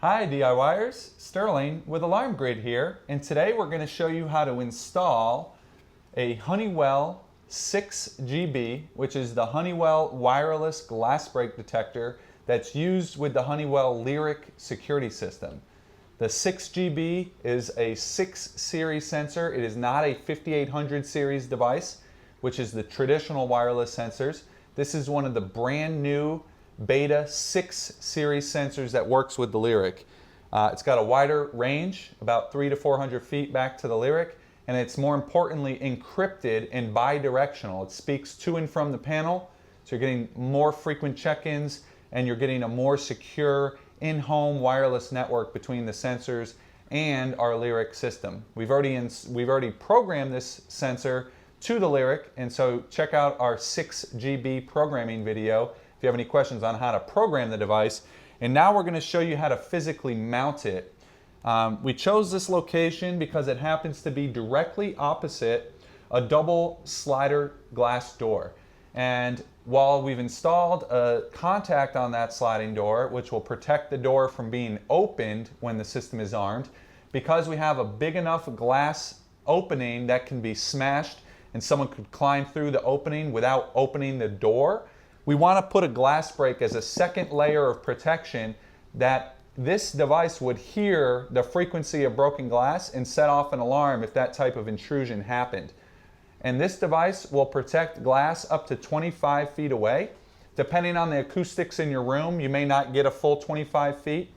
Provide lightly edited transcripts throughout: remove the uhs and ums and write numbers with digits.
Hi DIYers, Sterling with Alarm Grid here, and today we're going to show you how to install a Honeywell SIXGB, which is the Honeywell wireless glass break detector that's used with the Honeywell Lyric security system. The SIXGB is a 6 series sensor. It is not a 5800 series device, which is the traditional wireless sensors. This is one of the brand new Beta 6 series sensors that works with the Lyric. It's got a wider range, about 300 to 400 feet back to the Lyric, and it's more importantly encrypted and bi-directional. It speaks to and from the panel, so you're getting more frequent check-ins and you're getting a more secure in-home wireless network between the sensors and our Lyric system. We've already programmed this sensor to the Lyric, and so check out our 6GB programming video if you have any questions on how to program the device. And now we're going to show you how to physically mount it. We chose this location because it happens to be directly opposite a double slider glass door. And while we've installed a contact on that sliding door, which will protect the door from being opened when the system is armed, because we have a big enough glass opening that can be smashed and someone could climb through the opening without opening the door, we want to put a glass break as a second layer of protection that this device would hear the frequency of broken glass and set off an alarm if that type of intrusion happened. And this device will protect glass up to 25 feet away. Depending on the acoustics in your room, you may not get a full 25 feet.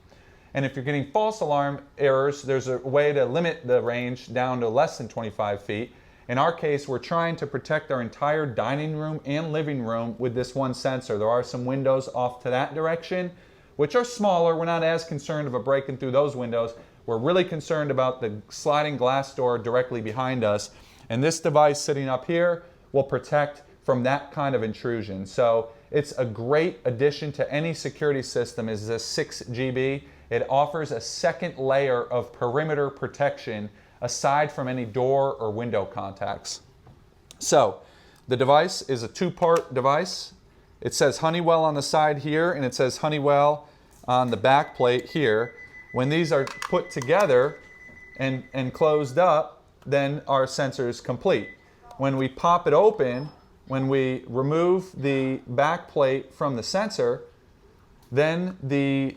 And if you're getting false alarm errors, there's a way to limit the range down to less than 25 feet. In our case, we're trying to protect our entire dining room and living room with this one sensor. There are some windows off to that direction, which are smaller. We're not as concerned about breaking through those windows. We're really concerned about the sliding glass door directly behind us. And this device sitting up here will protect from that kind of intrusion. So it's a great addition to any security system is this 6GB. It offers a second layer of perimeter protection aside from any door or window contacts. So the device is a two-part device. It says Honeywell on the side here, and it says Honeywell on the back plate here. When these are put together and closed up, then our sensor is complete. When we pop it open, when we remove the back plate from the sensor, then the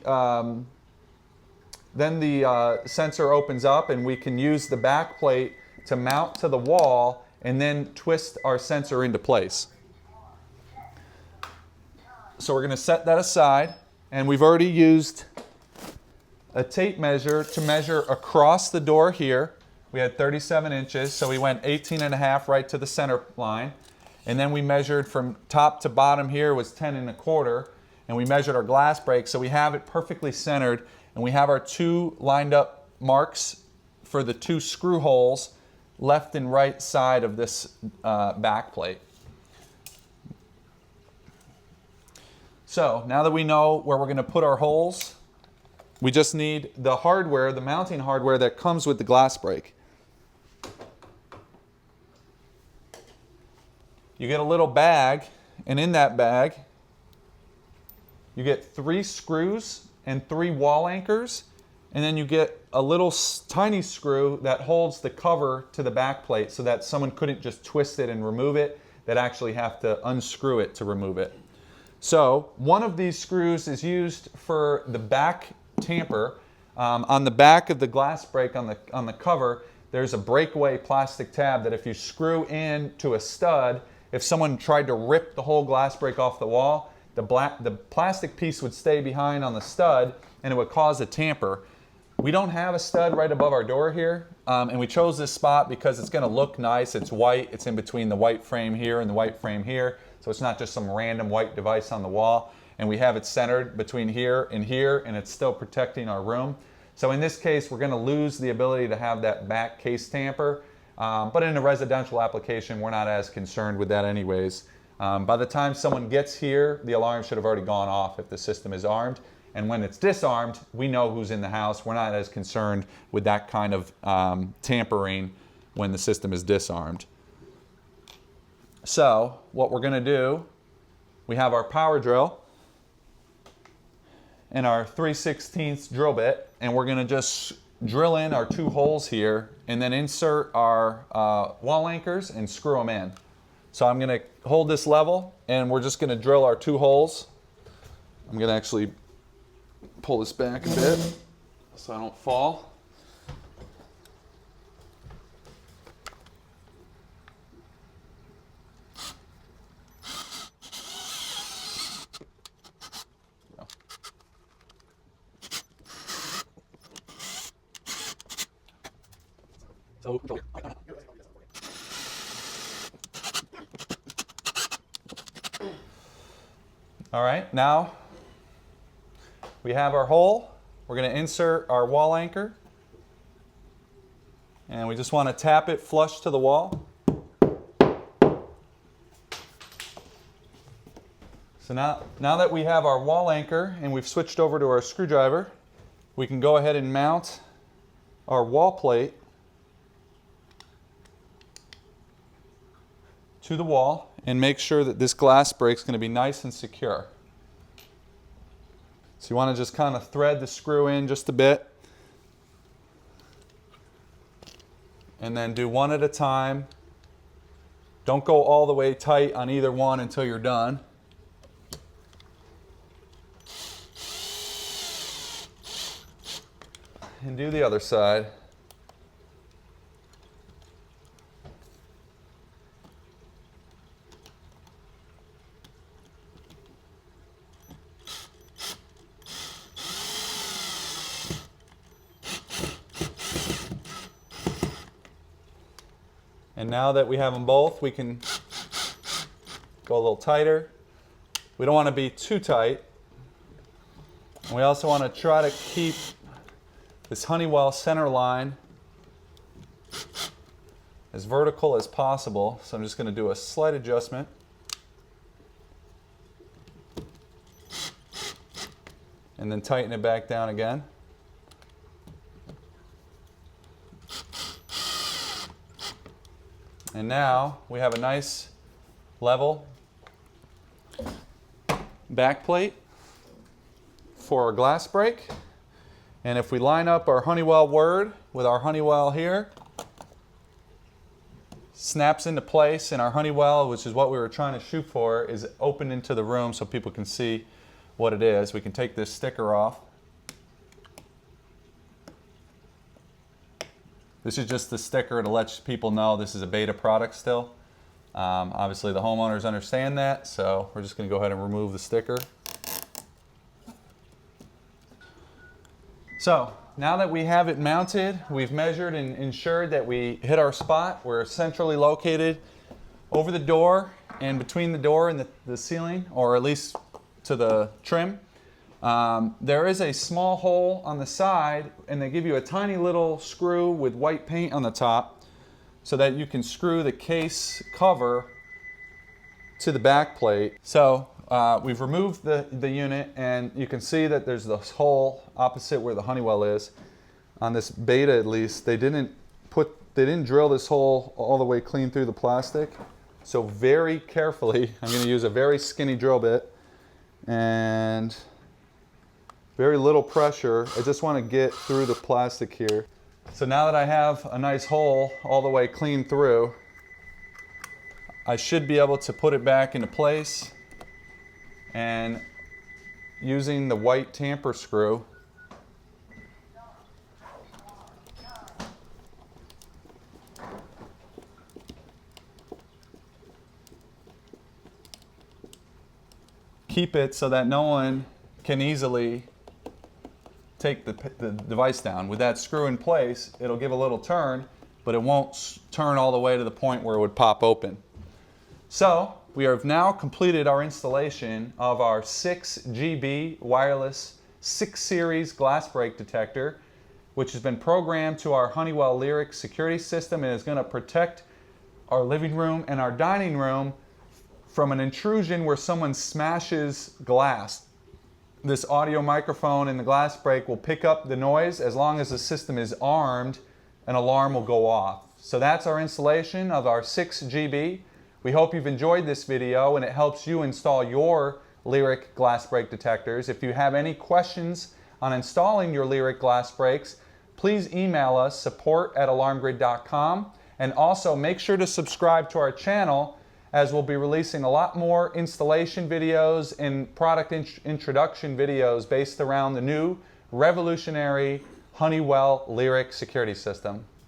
sensor opens up and we can use the back plate to mount to the wall and then twist our sensor into place. So we're going to set that aside, and we've already used a tape measure to measure across the door here. We had 37 inches, so we went 18.5 right to the center line. And then we measured from top to bottom here was 10.25, and we measured our glass break, so we have it perfectly centered. And we have our two lined up marks for the two screw holes left and right side of this back plate. So now that we know where we're going to put our holes, we just need the hardware, the mounting hardware that comes with the glass break. You get a little bag, and in that bag you get 3 screws and 3 wall anchors, and then you get a little tiny screw that holds the cover to the back plate so that someone couldn't just twist it and remove it. They'd actually have to unscrew it to remove it. So one of these screws is used for the back tamper. On the back of the glass break on the cover, there's a breakaway plastic tab that if you screw in to a stud, if someone tried to rip the whole glass break off the wall, the plastic piece would stay behind on the stud and it would cause a tamper. We don't have a stud right above our door here, and we chose this spot because it's going to look nice. It's white. It's in between the white frame here and the white frame here, so it's not just some random white device on the wall. And we have it centered between here, and it's still protecting our room. So in this case, we're going to lose the ability to have that back case tamper, but in a residential application, we're not as concerned with that anyways. By the time someone gets here, the alarm should have already gone off if the system is armed. And when it's disarmed, we know who's in the house. We're not as concerned with that kind of tampering when the system is disarmed. So what we're going to do, we have our power drill. and our 3/16 drill bit, and we're going to just drill in our 2 holes here and then insert our wall anchors and screw them in. So I'm going to hold this level and we're just going to drill our 2 holes. I'm going to actually pull this back a bit so I don't fall. All right, now we have our hole. We're going to insert our wall anchor, and we just want to tap it flush to the wall. So now that we have our wall anchor and we've switched over to our screwdriver, we can go ahead and mount our wall plate to the wall and make sure that this glass break is going to be nice and secure. So you want to just kind of thread the screw in just a bit and then do one at a time. Don't go all the way tight on either one until you're done. And do the other side. And now that we have them both, we can go a little tighter. We don't want to be too tight. And we also want to try to keep this Honeywell center line as vertical as possible. So I'm just going to do a slight adjustment. And then tighten it back down again. And now we have a nice level back plate for our glass break. And if we line up our Honeywell word with our Honeywell here, snaps into place, and our Honeywell, which is what we were trying to shoot for, is open into the room so people can see what it is. We can take this sticker off. This is just the sticker to let people know this is a beta product still. Obviously the homeowners understand that, so we're just going to go ahead and remove the sticker. So now that we have it mounted, we've measured and ensured that we hit our spot. We're centrally located over the door and between the door and the ceiling, or at least to the trim. There is a small hole on the side, and they give you a tiny little screw with white paint on the top so that you can screw the case cover to the back plate. So we've removed the unit, and you can see that there's this hole opposite where the Honeywell is. On this beta at least, they didn't drill this hole all the way clean through the plastic. So very carefully, I'm going to use a very skinny drill bit and very little pressure. I just want to get through the plastic here. So now that I have a nice hole all the way clean through, I should be able to put it back into place, and using the white tamper screw, keep it so that no one can easily take the device down. With that screw in place, it'll give a little turn, but it won't turn all the way to the point where it would pop open. So we have now completed our installation of our 6GB wireless 6 series glass break detector, which has been programmed to our Honeywell Lyric security system and is going to protect our living room and our dining room from an intrusion where someone smashes glass. This audio microphone in the glass break will pick up the noise. As long as the system is armed, an alarm will go off. So that's our installation of our 6GB. We hope you've enjoyed this video and it helps you install your Lyric glass break detectors. If you have any questions on installing your Lyric glass breaks, please email us, support@alarmgrid.com, and also make sure to subscribe to our channel, as we'll be releasing a lot more installation videos and product introduction videos based around the new revolutionary Honeywell Lyric security system.